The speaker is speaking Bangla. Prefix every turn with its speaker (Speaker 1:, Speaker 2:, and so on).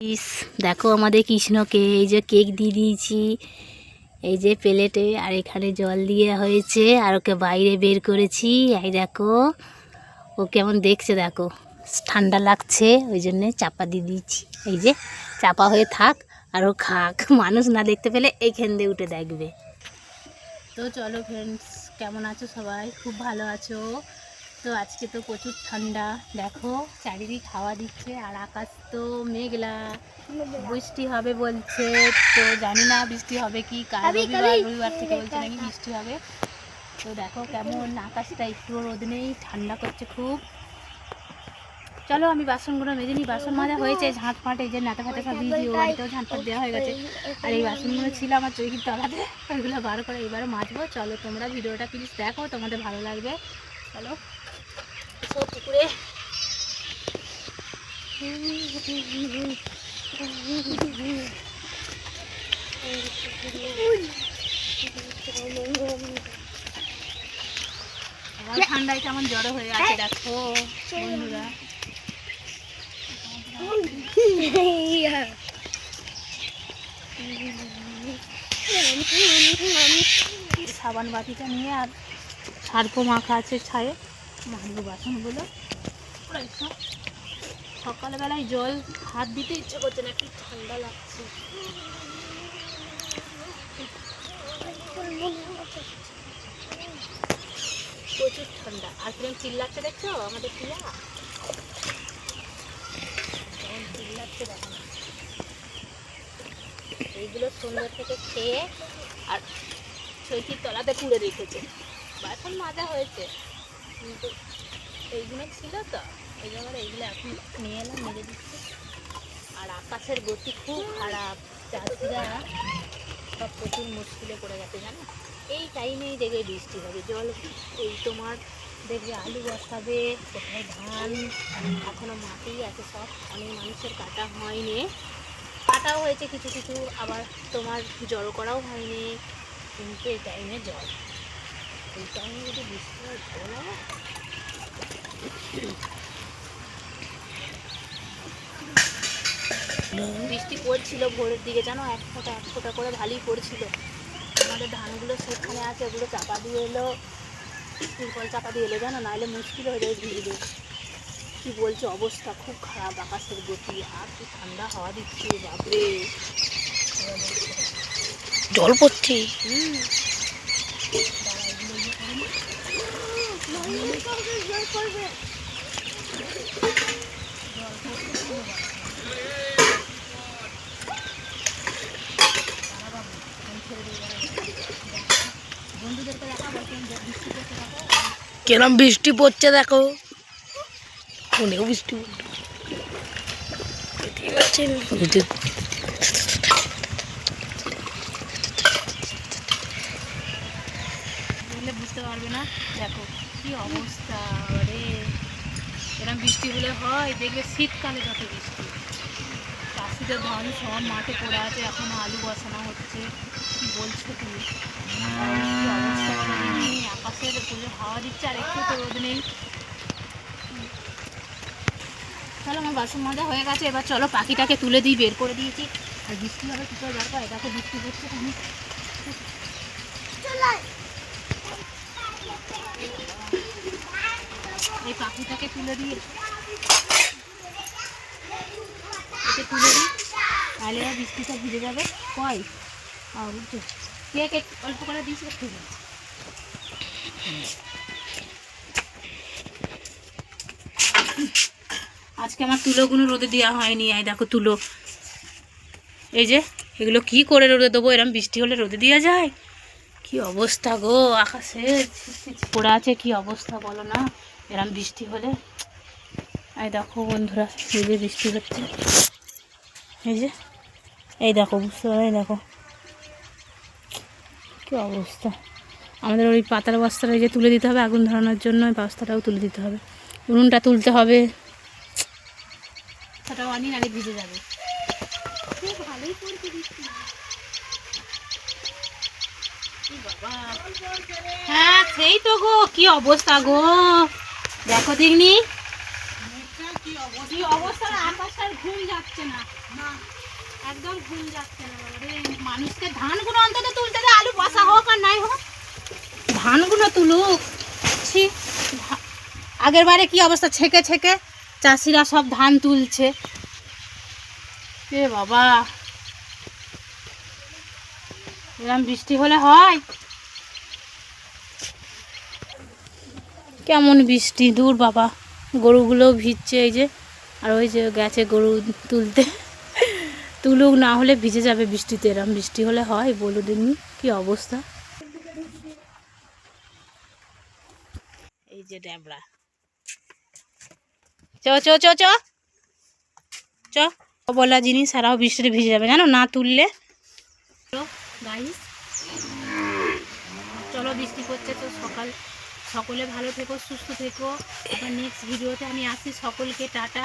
Speaker 1: ইস দেখো আমাদের কৃষ্ণকে এই যে কেক দিয়ে দিয়েছি এই যে প্লেটে, আর এখানে জল দিয়ে হয়েছে, আর ওকে বাইরে বের করেছি। এই দেখো ও কেমন দেখছে, দেখো ঠান্ডা লাগছে ওই জন্যে চাপা দিয়ে দিয়েছি। এই যে চাপা হয়ে থাক আর ও খাক, মানুষ না দেখতে পেলে এইখান দিয়ে উঠে দেখবে। তো চলো ফ্রেন্ডস, কেমন আছো সবাই? খুব ভালো আছো তো? আজকে তো প্রচুর ঠান্ডা, দেখো চারিদিক হাওয়া দিচ্ছে আর আকাশ তো মেঘলা, বৃষ্টি হবে বলছে। তো জানি না বৃষ্টি হবে কি, কাল রবিবার থেকে বলছে নাকি বৃষ্টি হবে। তো দেখো কেমন আকাশটা, একটু রোদ নেই, ঠান্ডা করছে খুব। চলো আমি বাসনগুলো মেজে নিই। বাসন মাজা হয়েছে, ঝাঁট ফাঁট এই যে নাটা ফাটা সব দিয়েছি, ও বাড়িতেও ঝাঁট ফাঁট দেওয়া হয়ে গেছে। আর এই বাসনগুলো ছিল আমার চৌকির তলাতে, ওইগুলো বার করে এবারে মাজবো। চলো তোমরা ভিডিওটা প্লিজ দেখো, তোমাদের ভালো লাগবে। চলো সব পুকুরে ঠান্ডায় কেমন জড়ো হয়ে আছে দেখো বন্ধুরা। সাবান বাটিটা নিয়ে আর সার্ফও মাখা আছে ছায়ে, মাজবো বাসনগুলো। সকালবেলায় জল হাত দিতে ইচ্ছে করছে না, কি ঠান্ডা লাগছে। প্রচুর ঠান্ডা। আর কিরম চিল্লাচ্ছে দেখছো আমাদের টিয়া, কেমন চিল্লাচ্ছে দেখো না। এইগুলো সুন্দর থেকে খেয়ে আর চৈকির তলাতে পুড়ে রেখেছে। বাসন মাজা হয়েছে কিন্তু এইগুলো ছিল তো, এই জন্য এইগুলো এখন নিয়ে এলাম, মেরে দিচ্ছি। আর আকাশের গতি খুব খারাপ, চাষিরা সব প্রচুর মুশকিলে পড়ে গেছে জানো। এই টাইমেই দেখবে বৃষ্টি হবে, জল এই তোমার দেখবে আলু বসাবে, কোথায় ধান এখনও মাটি আছে, সব অনেক মানুষের কাটা হয়নি, কাটাও হয়েছে কিছু কিছু, আবার তোমার জড়ো করাও হয়নি। কিন্তু এই টাইমে জল, এই টাইমে যদি বৃষ্টি হয় ভালো লাগে। বৃষ্টি পড়ছিল ভোরের দিকে জানো, এক ফোঁটা করে ভালোই পড়ছিল। আমাদের ধানগুলো সেখানে আছে, ওগুলো চাপা দিয়ে এলো, তিরপল চাপা দিয়ে এলো জানো, নাহলে মুশকিল হয়ে যায় ভিজবে। কি বলছো, অবস্থা খুব খারাপ আকাশের গতি। আর কি ঠান্ডা হাওয়া দিচ্ছে বাপরে, জল পড়ছে। কেরম বৃষ্টি পড়ছে দেখো, ফোনেও বৃষ্টি পড়ছে, বুঝতে পারবে না। দেখো কি অবস্থা রে, এরকম বৃষ্টি হলে হয় দেখবে শীতকালে যত বৃষ্টি। চাষিদের ধান সব মাঠে পড়ে আছে, এখনো আলু বসানো হচ্ছে। কি বলছো তুমি, কি অবস্থা নেই, আকাশের প্রচুর হাওয়া দিচ্ছে আর একটু তো রোদ নেই। চলো আমার বাসন মাজা হয়ে গেছে, এবার চলো পাখিটাকে তুলে দিই, বের করে দিয়েছি। আর বৃষ্টি হবে কি করে দরকার, দেখো বৃষ্টি পড়ছে তুমি। এই পাখিটাকে তুলে দিয়ে একে তুলে দিই, তাহলে বৃষ্টিটা ভিজে যাবে। কয় আর বুঝছো, কেক অল্প করে দিয়েছি, ঠিক আছে। আজকে আমার তুলোগুলো রোদে দেওয়া হয়নি, এই দেখো তুলো, এই যে এগুলো কি করে রোদে দেবো, এরকম বৃষ্টি হলে রোদে দেওয়া যায়? কি অবস্থা গো, আকাশে পড়ে আছে, কি অবস্থা বলো না এরকম বৃষ্টি হলে। এই দেখো বন্ধুরা, এই যে বৃষ্টি হচ্ছে, এই যে এই দেখো, বুঝতে পারো, এই দেখো কি অবস্থা। আমাদের ওই পাতার বস্তাটা এই যে তুলে দিতে হবে, আগুন ধরানোর জন্য ওই বস্তাটাও তুলে দিতে হবে, উনুনটা তুলতে হবে, সেটাও আনি নাহলে ভিজে যাবে। ভালোই পড়ছে বৃষ্টি। হ্যাঁ সেই তো গো, কি অবস্থা গো, দেখো দেখনি কি অবস্থা, আকাশটার ঘুম যাচ্ছে না। না একদম ঘুম যাচ্ছে না বাবা রে। মানুষকে ধানগুলো অন্তত তুলতে দে, আলু বসা হোক আর নাই হোক, ধানগুলো তুলুক। ছি, আগের বারে কি অবস্থা, ছেঁকে ছেঁকে চাষিরা সব ধান তুলছে। এ বাবা, এরকম বৃষ্টি হলে হয়? কেমন বৃষ্টি, দূর বাবা। গরুগুলোও ভিজছে এই যে, আর ওই যে গেছে গরু তুলতে। তুলুক, না হলে ভিজে যাবে বৃষ্টিতে। এরকম বৃষ্টি হলে হয় বলো দিনই, কি অবস্থা। এই যে ড্যাবড়া, চ চ চ চ চ, বলা জিনিস সারাও বৃষ্টিতে ভিজে যাবে জানো, না তুললে। চলো গাইস, চলো, বৃষ্টি পড়ছে তো সকলে ভালো থেকো, সুস্থ থেকো। আবার নেক্সট ভিডিওতে আমি আসি। সকলকে টাটা।